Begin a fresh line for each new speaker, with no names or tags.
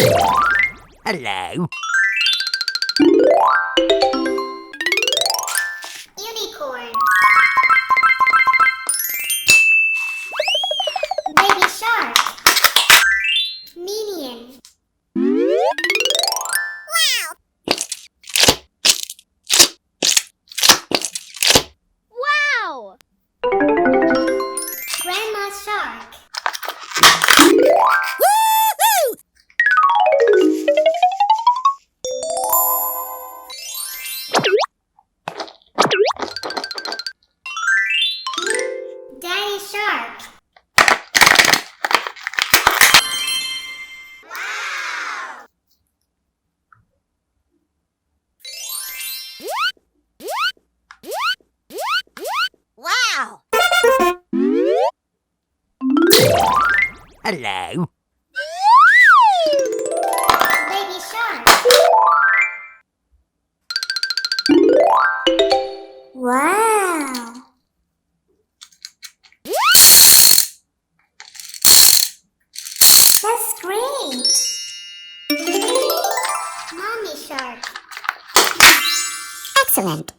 Hello.
Unicorn. Baby shark. Minion.
Wow!
Grandma shark. Daddy shark.
Wow!
Hello.
Baby shark. Wow. That's great. Mommy shark.
Excellent!